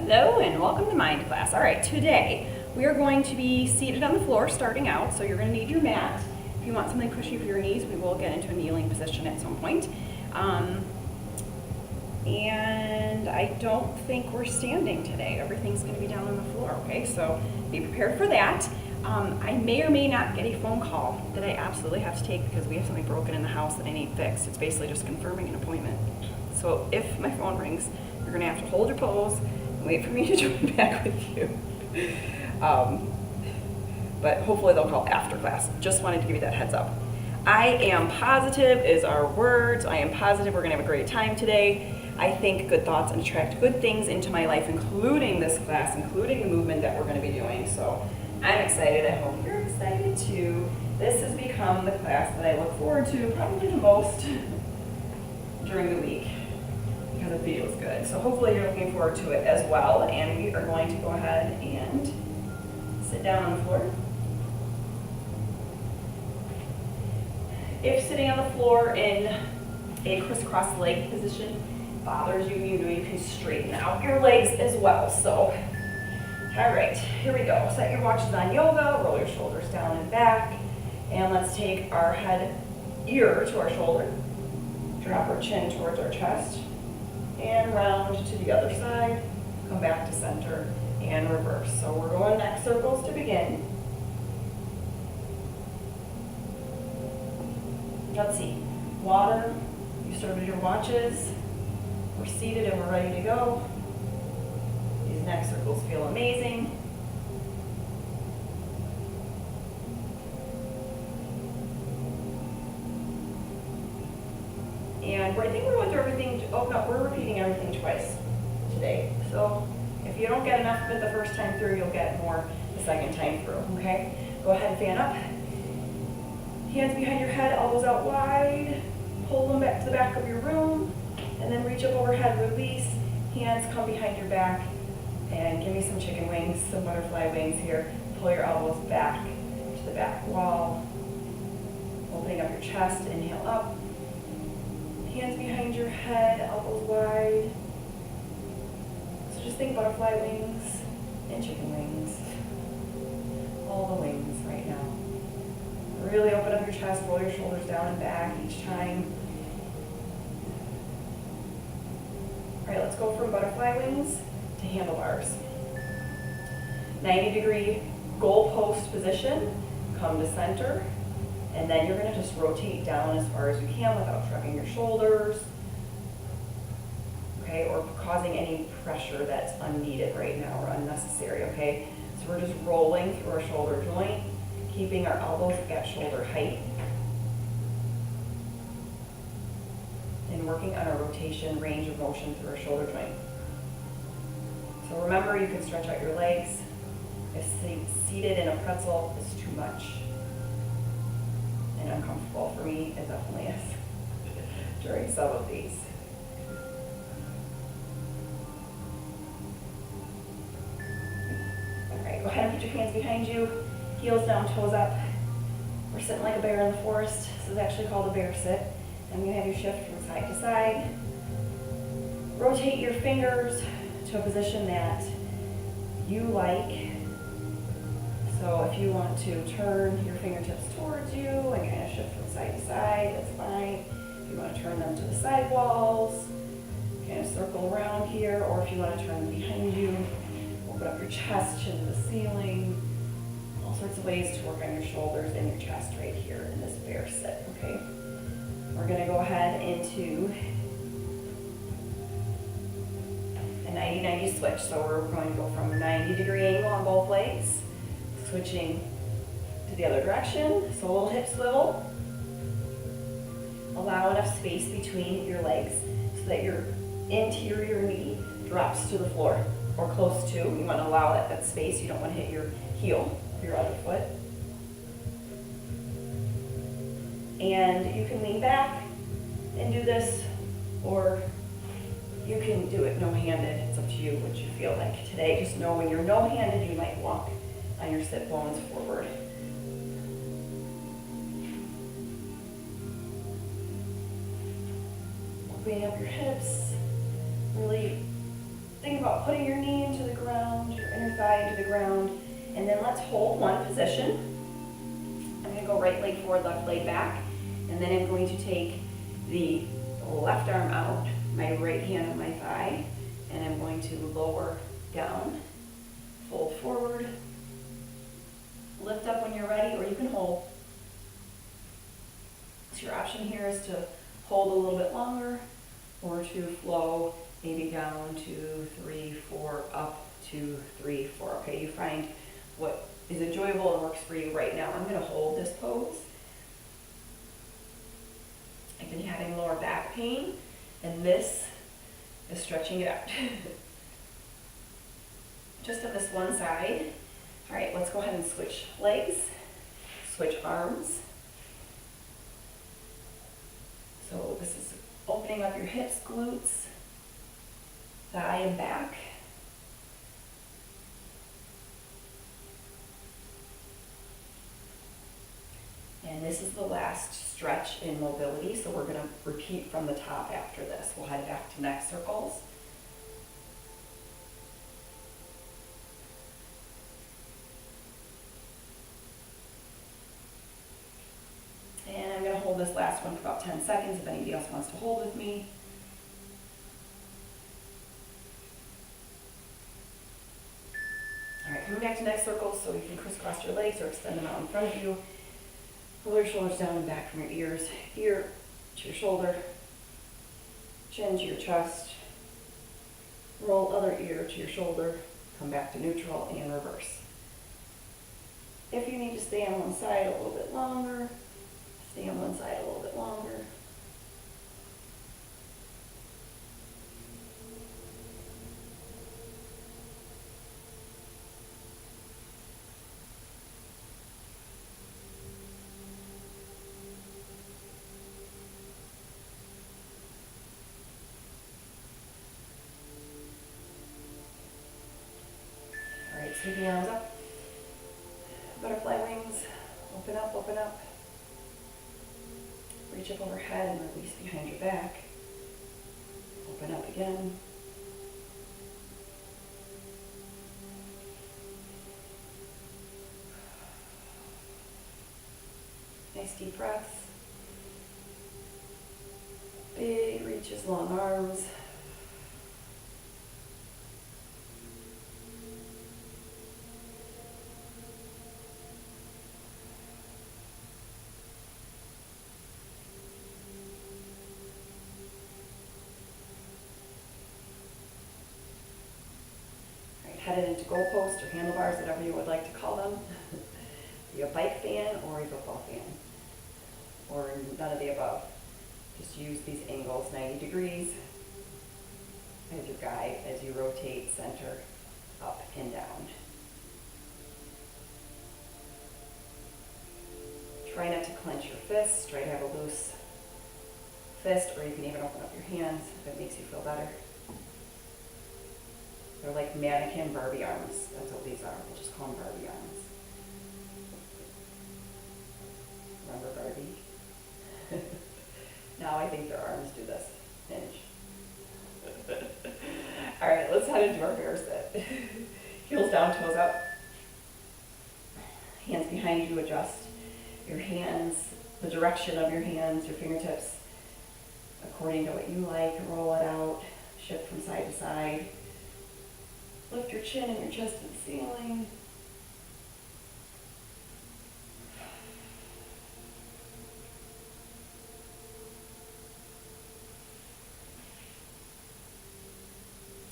Hello and welcome to Mind class. All right, today we are going to be seated on the floor starting out, so you're going to need your mat. If you want something cushy for your knees, we will get into a kneeling position at some point. And I don't think we're standing today. Everything's going to be down on the floor, okay? So be prepared for that. I may or may not get a phone call that I absolutely have to take because we have something broken in the house that I need fixed. It's basically just confirming an appointment. So if my phone rings, you're going to have to hold your pose and wait for me to join back with you. But hopefully they'll call after class. Just wanted to give you that heads up. I am positive is our words. I am positive we're going to have a great time today. I think good thoughts and attract good things into my life, including this class, including the movement that we're going to be doing. So I'm excited. I hope you're excited too. This has become the class that I look forward to probably the most during the week because it feels good. So hopefully you're looking forward to it as well. And we are going to go ahead and sit down on the floor. If sitting on the floor in a crisscross leg position bothers you, you can straighten out your legs as well. So, all right, here we go. Set your watches on yoga, roll your shoulders down and back, and let's take our head ear to our shoulder, drop our chin towards our chest, and round to the other side, come back to center, and reverse. So we're going neck circles to begin. Let's see, water, you started your watches, we're seated and we're ready to go. These neck circles feel amazing. And I think we're going through everything, oh no, we're repeating everything twice today. So if you don't get enough of it the first time through, you'll get more the second time through, okay? Go ahead and fan up. Hands behind your head, elbows out wide. Pull them back to the back of your room. And then reach up overhead, release. Hands come behind your back. And give me some chicken wings, some butterfly wings here. Pull your elbows back to the back wall. Opening up your chest, inhale up. Hands behind your head, elbows wide. So just think butterfly wings and chicken wings. All the wings right now. Really open up your chest, roll your shoulders down and back each time. All right, let's go from butterfly wings to handlebars. 90-degree goalpost position, come to center, and then you're gonna just rotate down as far as you can without shrugging your shoulders, okay, or causing any pressure that's unneeded right now or unnecessary, okay? So we're just rolling through our shoulder joint, keeping our elbows at shoulder height, and working on our rotation, range of motion through our shoulder joint. So remember, you can stretch out your legs. If seated in a pretzel is too much and uncomfortable for me, it definitely is during some of these. All right, go ahead and put your hands behind you. Heels down, toes up. We're sitting like a bear in the forest. This is actually called a bear sit. I'm going to have you shift from side to side. Rotate your fingers to a position that you like. So if you want to turn your fingertips towards you and kind of shift from side to side, that's fine. If you want to turn them to the side walls, kind of circle around here, or if you want to turn them behind you, open up your chest, chin to the ceiling. All sorts of ways to work on your shoulders and your chest right here in this bear sit, okay? We're gonna go ahead into a 90-90 switch. So we're going to go from a 90-degree angle on both legs, switching to the other direction. So a little hip swivel. Allow enough space between your legs so that your interior knee drops to the floor or close to. You wanna allow that space. You don't wanna hit your heel. Your other foot. And you can lean back and do this, or you can do it no-handed. It's up to you what you feel like today. Just know when you're no-handed, you might walk on your sit bones forward. Opening up your hips, really think about putting your knee into thigh into the ground. And then let's hold one position. I'm going to go right leg forward, left leg back. And then I'm going to take the left arm out, my right hand on my thigh, and I'm going to lower down, fold forward, lift up when you're ready, or you can hold. So your option here is to hold a little bit longer, or to flow maybe down 2, 3, 4, up 2, 3, 4. Okay, you find what is enjoyable and works for you right now. I'm going to hold this pose. I've been having lower back pain, and this is stretching it out. Just on this one side. All right, let's go ahead and switch legs, switch arms. So this is opening up your hips, glutes, thigh and back. And this is the last stretch in mobility, so we're going to repeat from the top after this. We'll head back to neck circles. And I'm going to hold this last one for about 10 seconds if anybody else wants to hold with me. All right, coming back to neck circles, so you can crisscross your legs or extend them out in front of you. Pull your shoulders down and back from your ears, ear to your shoulder, chin to your chest, roll other ear to your shoulder, come back to neutral and reverse. If you need to stay on one side a little bit longer, stay on one side a little bit longer. Sweep the arms up, butterfly wings, open up, open up. Reach up overhead and release behind your back. Open up again. Nice deep breaths. Big reaches, long arms. Headed into goalposts or handlebars, whatever you would like to call them. Be a bike fan or a football fan, or none of the above. Just use these angles 90 degrees as your guide as you rotate center up and down. Try not to clench your fists. Try to have a loose fist, or you can even open up your hands if it makes you feel better. They're like mannequin Barbie arms. That's what these are. We'll just call them Barbie arms. Remember Barbie? Now I think their arms do this. Hinge. All right, let's head into our bear sit. Heels down, toes up. Hands behind you, adjust your hands, the direction of your hands, your fingertips, according to what you like. Roll it out, shift from side to side. Lift your chin and your chest to the ceiling.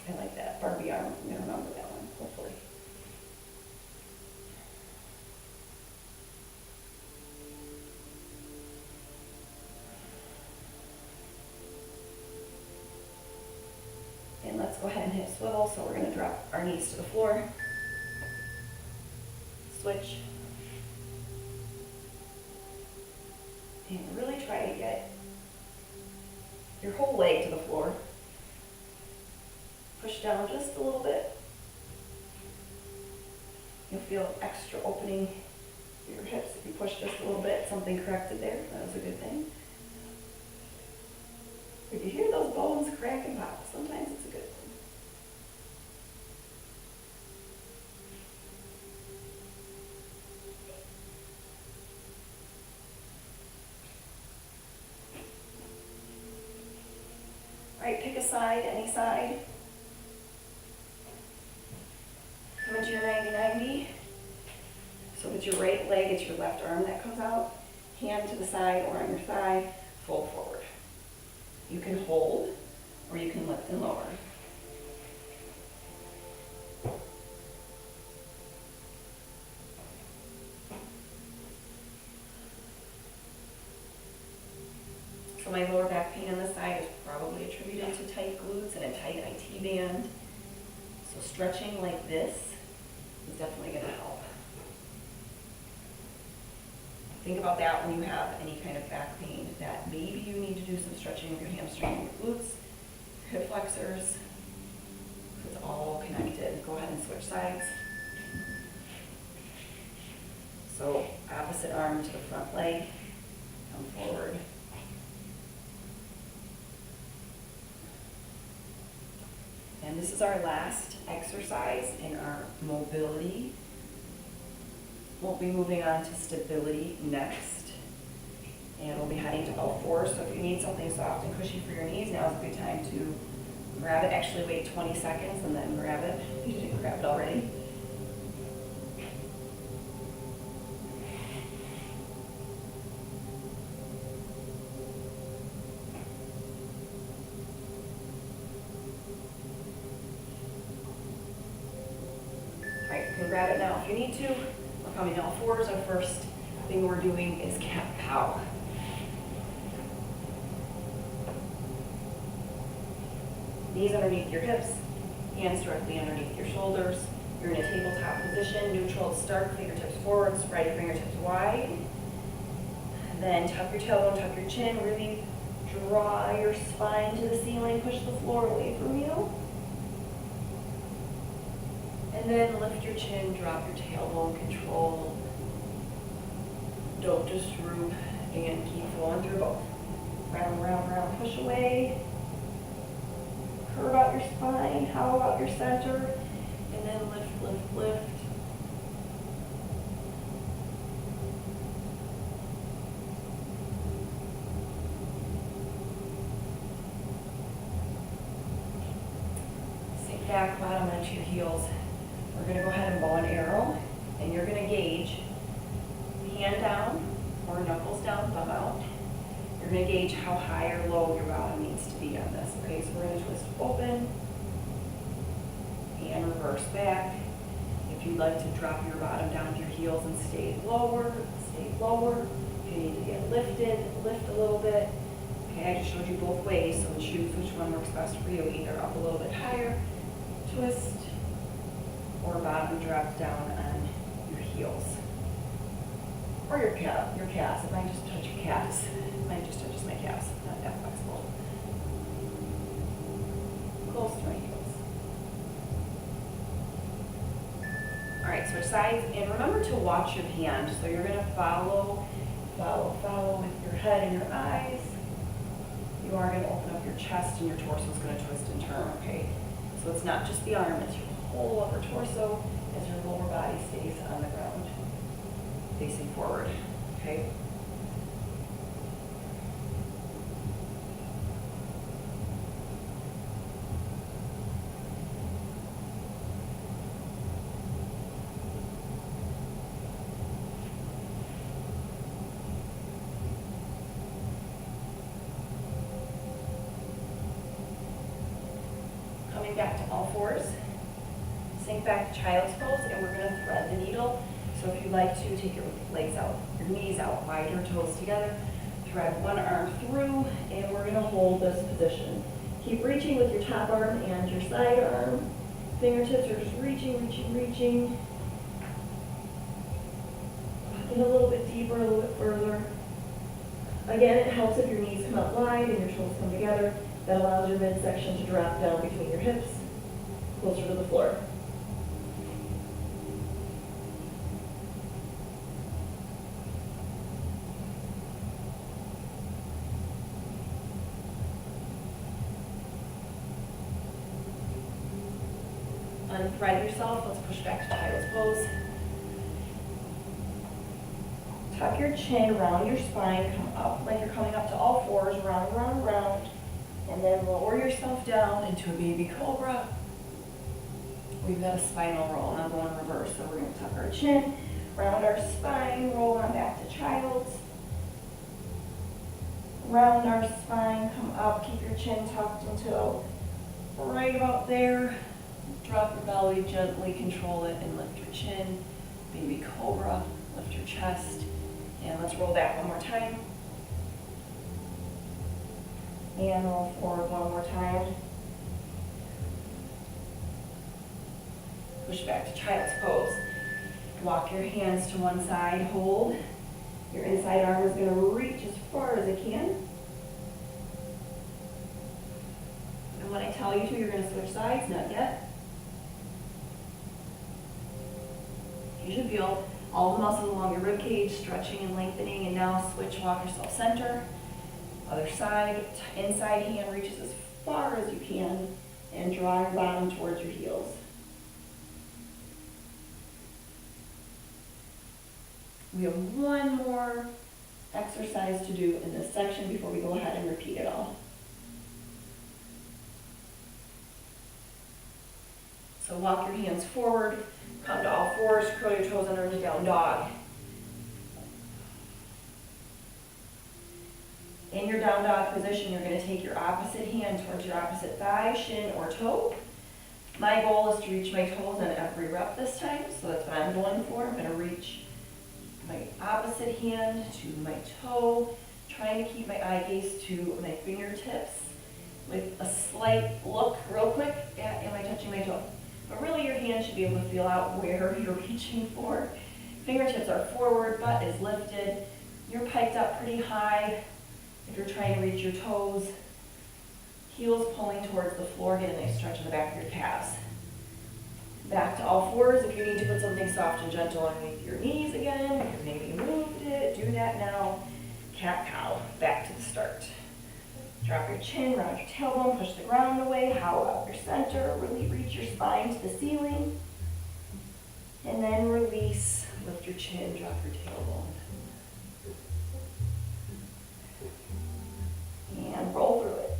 I like that Barbie arm. I'm going to remember that one, hopefully. And let's go ahead and hip swivel. So we're going to drop our knees to the floor. Switch. And really try to get your whole leg to the floor. Push down just a little bit. You'll feel extra opening your hips if you push just a little bit. Something corrected there. That was a good thing. If you hear those bones crack and pop, sometimes it's a good thing. side, any side. Come into your 90-90. So with your right leg, it's your left arm that comes out. Hand to the side or on your thigh, fold forward. You can hold or you can lift and lower. So my lower back pain on this side is probably attributed to tight glutes and a tight IT band. So stretching like this is definitely going to help. Think about that when you have any kind of back pain, that maybe you need to do some stretching of your hamstring, your glutes, your hip flexors. It's all connected. Go ahead and switch sides. So opposite arm to the front leg, come forward. And this is our last exercise in our mobility. We'll be moving on to stability next. And we'll be heading to all fours. So if you need something soft and cushy for your knees, now is a good time to grab it. Actually wait 20 seconds and then grab it. You didn't grab it already. You can grab it now if you need to. We're coming to all fours. Our first thing we're doing is cat-cow. Knees underneath your hips, hands directly underneath your shoulders. You're in a tabletop position, neutral to start, fingertips forward, spread your fingertips wide. Then tuck your tailbone, tuck your chin, really draw your spine to the ceiling, push the floor away from you. And then lift your chin, drop your tailbone, control. Don't disroot, and keep flowing through both. Round, round, round, push away. Curve out your spine, how about your center? And then lift, lift, lift. Sink back, bottom onto your heels. We're going to go ahead and bow an arrow, and you're going to gauge hand down or knuckles down, thumb out. You're going to gauge how high or low your bottom needs to be on this. Okay, so we're going to twist open and reverse back. If you'd like to drop your bottom down to your heels and stay lower, stay lower. If you need to get lifted, lift a little bit. Okay, I just showed you both ways, so choose which one works best for you. Either up a little bit higher, twist, or bottom drops down on your heels. Or your calves. It might just touch your calves. It might just touch my calves. Not that flexible. Close to my heels. All right, switch sides. And remember to watch your hand. So you're going to follow with your head and your eyes. You are going to open up your chest and your torso is going to twist and turn, okay? So it's not just the arm, it's your whole upper torso as your lower body stays on the ground, facing forward, okay? Coming back to all fours. Sink back to child's pose, and we're going to thread the needle. So if you'd like to, take your legs out, your knees out, wide your toes together, thread one arm through, and we're going to hold this position. Keep reaching with your top arm and your side arm. Fingertips are just reaching, reaching, reaching. In a little bit deeper, a little bit further. Again, it helps if your knees come out wide and your toes come together. That allows your midsection to drop down between your hips, closer to the floor. Unthread yourself. Let's push back to child's pose. Tuck your chin, round your spine, come up like you're coming up to all fours, round, round, round. And then lower yourself down into a baby cobra. We've got a spinal roll. Now go in reverse. So we're going to tuck our chin, round our spine, roll on back to child's. Round our spine, come up, keep your chin tucked until right about there. Drop your belly, gently control it and lift your chin. Baby cobra, lift your chest. And let's roll back one more time. And roll forward one more time. Push back to child's pose. Walk your hands to one side, hold. Your inside arm is going to reach as far as it can. And when I tell you to, you're going to switch sides, not yet. You should feel all the muscles along your rib cage stretching and lengthening, and now switch, walk yourself center. Other side, inside hand reaches as far as you can, and draw your bottom towards your heels. We have one more exercise to do in this section before we go ahead and repeat it all. So walk your hands forward, come to all fours, curl your toes under into down dog. In your down dog position, you're going to take your opposite hand towards your opposite thigh, shin, or toe. My goal is to reach my toes on every rep this time, so that's what I'm going for. I'm going to reach my opposite hand to my toe, trying to keep my eye gaze to my fingertips with a slight look real quick at, am I touching my toe? But really your hand should be able to feel out where you're reaching for. Fingertips are forward, butt is lifted. You're piked up pretty high if you're trying to reach your toes. Heels pulling towards the floor, get a nice stretch in the back of your calves. Back to all fours. If you need to put something soft and gentle underneath your knees again, because maybe you moved it, do that now. Cat-cow, back to the start. Drop your chin, round your tailbone, push the ground away, hollow out your center, really reach your spine to the ceiling. And then release, lift your chin, drop your tailbone. And roll through it.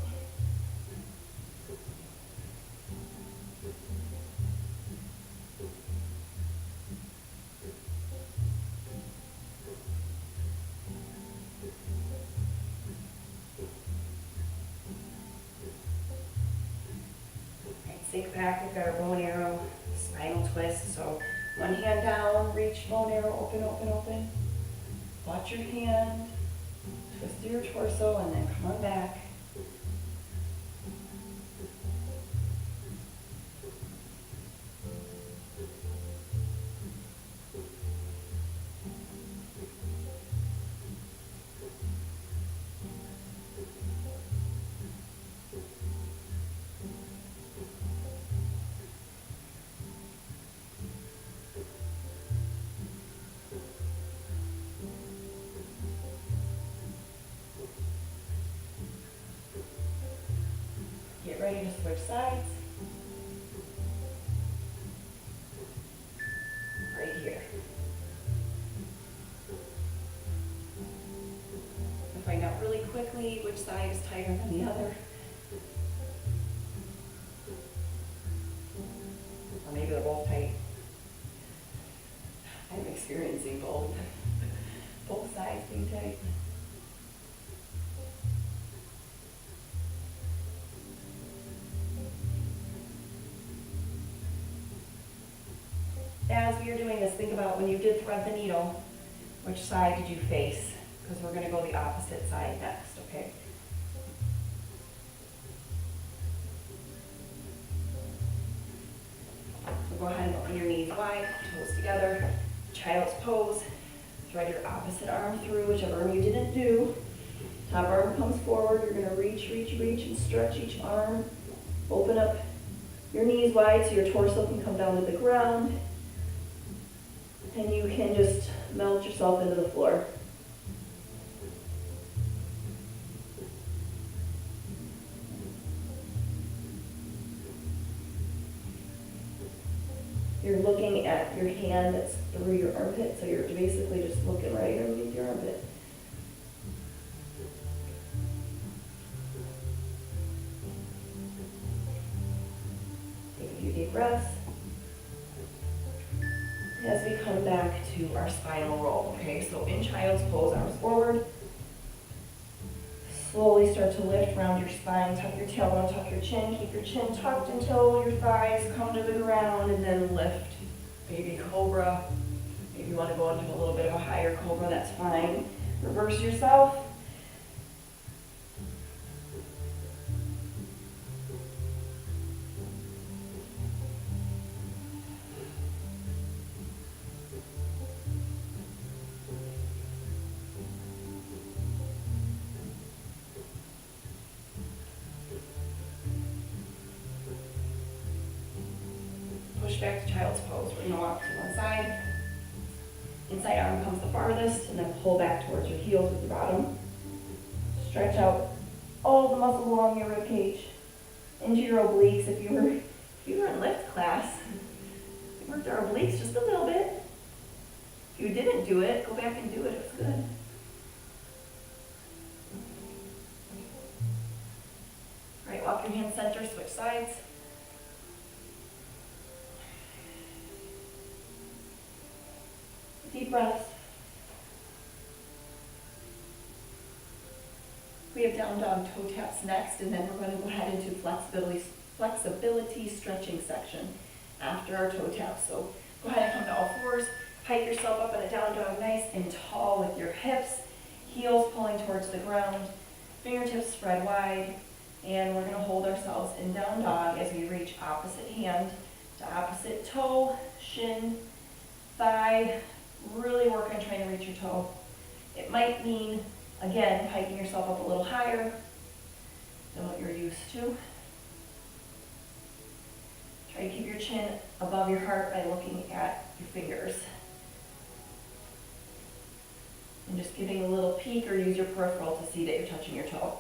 Sink back, we've got our bow and arrow, spinal twist. So one hand down, reach, bow and arrow, open, open, open. Watch your hand, twist through your torso, and then come on back. Get ready to switch sides. Right here. You'll find out really quickly which side is tighter than the other. Or maybe they're both tight. I'm experiencing both. Both sides being tight. As we are doing this, think about when you did thread the needle, which side did you face? Because we're going to go the opposite side next, okay? So go ahead and open your knees wide, toes together, child's pose. Thread your opposite arm through, whichever arm you didn't do. Top arm comes forward, you're going to reach, reach, reach, and stretch each arm. Open up your knees wide so your torso can come down to the ground. And you can just melt yourself into the floor. You're looking at your hand that's through your armpit, so you're basically just looking right underneath your armpit. as we come back to our spinal roll, okay? So in child's pose, arms forward. Slowly start to lift around your spine, tuck your tailbone, tuck your chin, keep your chin tucked until your thighs come to the ground, and then lift. Baby cobra. If you want to go into a little bit of a higher cobra, that's fine. Reverse yourself. Push back to child's pose. We're going to walk to one side. Inside arm comes the farthest, and then pull back towards your heels with your bottom. Stretch out all the muscles along your rib cage into your obliques. If you were in lift class, you worked our obliques just a little bit. If you didn't do it, go back and do it. It's good. All right, walk your hands center, switch sides. Deep breaths. We have down dog toe taps next, and then we're going to go ahead into flexibility stretching section after our toe taps. So go ahead and come to all fours. Hike yourself up in a down dog nice and tall with your hips, heels pulling towards the ground, fingertips spread wide, and we're going to hold ourselves in down dog as we reach opposite hand to opposite toe, shin, thigh. Really work on trying to reach your toe. It might mean, again, hiking yourself up a little higher than what you're used to. Try to keep your chin above your heart by looking at your fingers. And just giving a little peek or use your peripheral to see that you're touching your toe.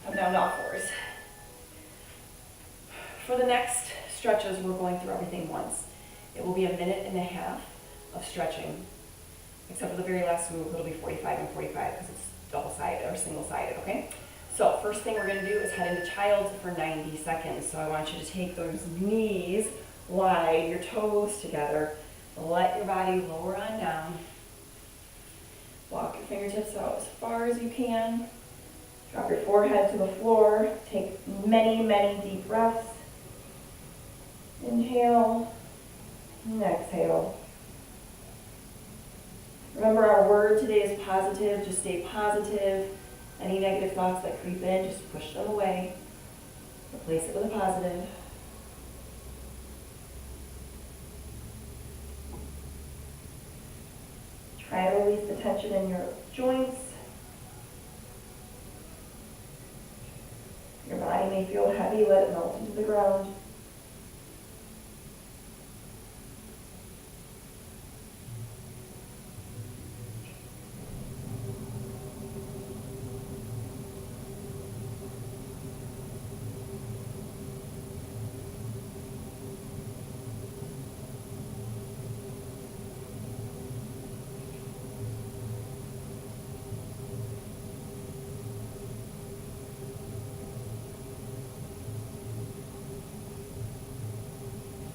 Come down to all fours. For the next stretches, we're going through everything once. It will be 1.5 minutes of stretching, except for the very last move, it'll be 45 and 45 because it's double-sided or single-sided, okay? So first thing we're going to do is head into child's for 90 seconds. So I want you to take those knees wide, your toes together, let your body lower on down. Walk your fingertips out as far as you can. Drop your forehead to the floor. Take many, many deep breaths. Inhale and exhale. Remember, our word today is positive. Just stay positive. Any negative thoughts that creep in, just push them away. Replace it with a positive. Try to release the tension in your joints. Your body may feel heavy, let it melt into the ground.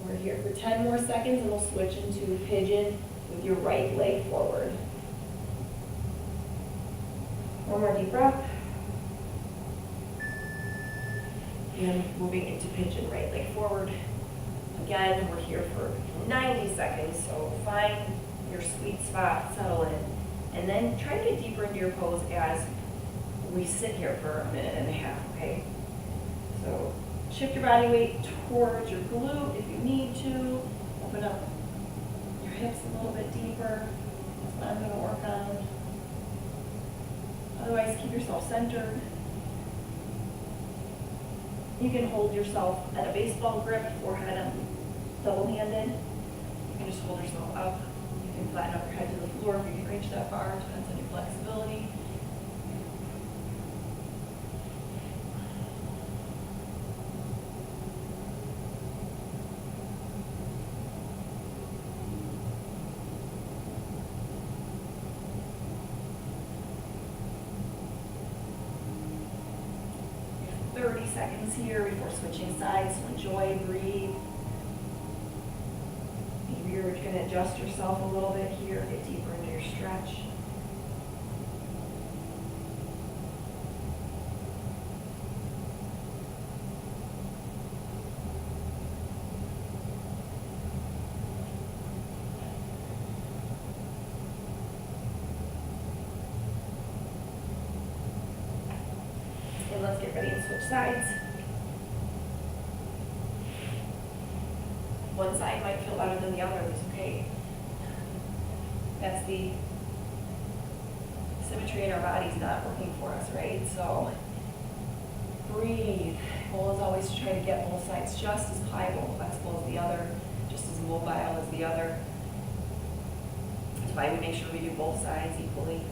We're here for 10 more seconds and we'll switch into pigeon with your right leg forward. One more deep breath. And moving into pigeon, right leg forward. Again, we're here for 90 seconds, so find your sweet spot, settle in, and then try to get deeper into your pose as we sit here for 1.5 minutes, okay? So shift your body weight towards your glute if you need to. Open up your hips a little bit deeper. That's what I'm going to work on. Otherwise, keep yourself centered. You can hold yourself at a baseball grip, forehead and double-handed. You can just hold yourself up. You can flatten out your head to the floor if you can reach that far. Depends on your flexibility. 30 seconds here before switching sides, so enjoy, breathe. Maybe you're going to adjust yourself a little bit here, get deeper into your stretch. And let's get ready to switch sides. One side might feel better than the other, that's okay. That's the symmetry in our bodies not working for us, right? So breathe. Goal is always to try to get both sides just as pliable, flexible as the other, just as mobile as the other. That's why we make sure we do both sides equally.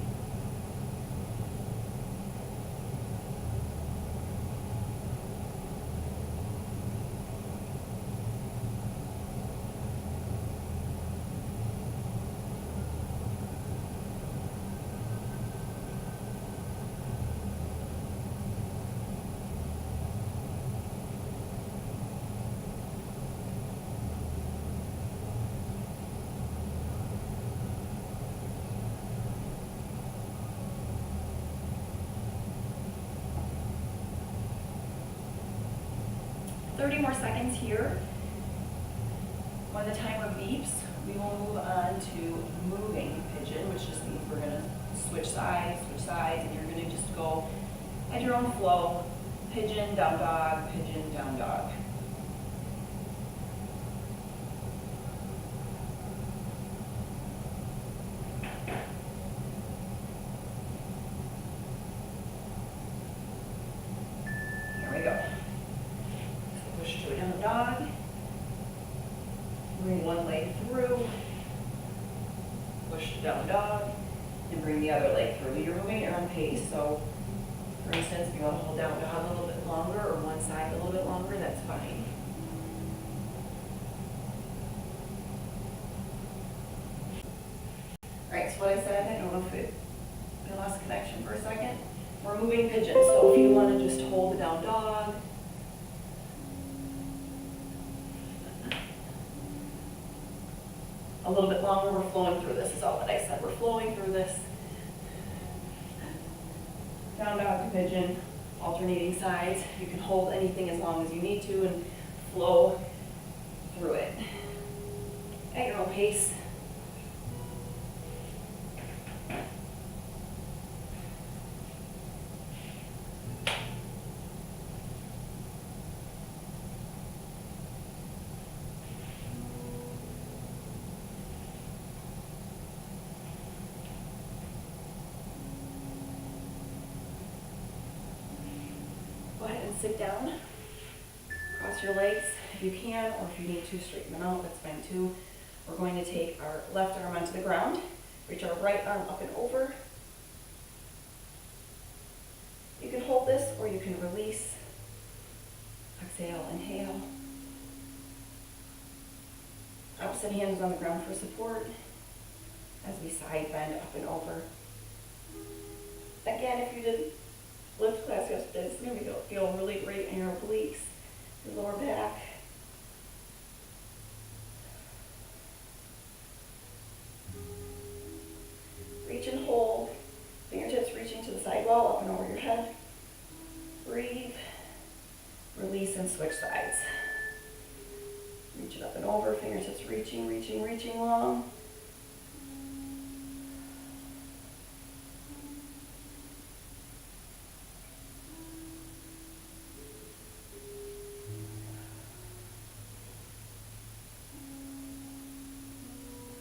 "30 more seconds here. When the timer beeps, we will move on to moving pigeon, which just means we're going to switch sides, and you're going to just go at your own flow. Pigeon, down dog, pigeon, down dog. Here we go. Push to a down dog. Bring one leg through. Push to down dog. And bring the other leg through. You're moving at your own pace. So, for instance, if you want to hold down dog a little bit longer or one side a little bit longer, that's fine. Alright, so what I said, I don't know if I lost connection for a second. We're moving pigeon. So if you want to just hold the down dog, a little bit longer, we're flowing through this, is all that I said. We're flowing through this. Down dog to pigeon, alternating sides. You can hold anything as long as you need to and flow through it at your own pace. Go ahead and sit down. Cross your legs if you can, or if you need to, straighten them out, that's fine too. We're going to take our left arm onto the ground, reach our right arm up and over. You can hold this or you can release. Exhale, inhale. Opposite hand is on the ground for support as we side bend up and over. Again, if you did lift class yesterday, it's going to feel really great in your obliques, your lower back. Reach and hold. Fingertips reaching to the side wall, up and over your head. Breathe. Release and switch sides. Reach it up and over, fingertips reaching, reaching, reaching long.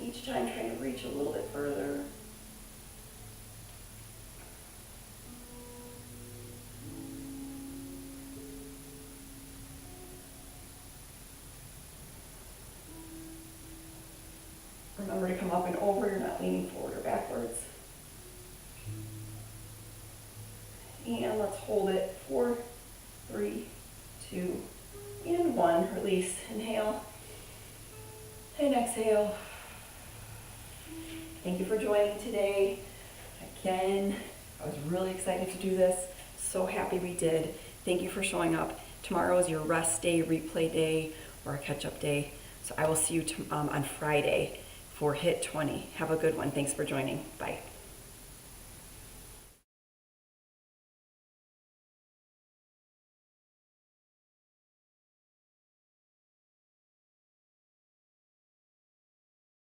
Each time trying to reach a little bit further. Remember to come up and over, you're not leaning forward or backwards. And let's hold it. 4, 3, 2, and 1. Release. Inhale. And exhale. Thank you for joining today. Again, I was really excited to do this. So happy we did. Thank you for showing up. Tomorrow is your rest day, replay day, or a catch-up day. So I will see you on Friday for HIIT 20. Have a good one. Thanks for joining. Bye.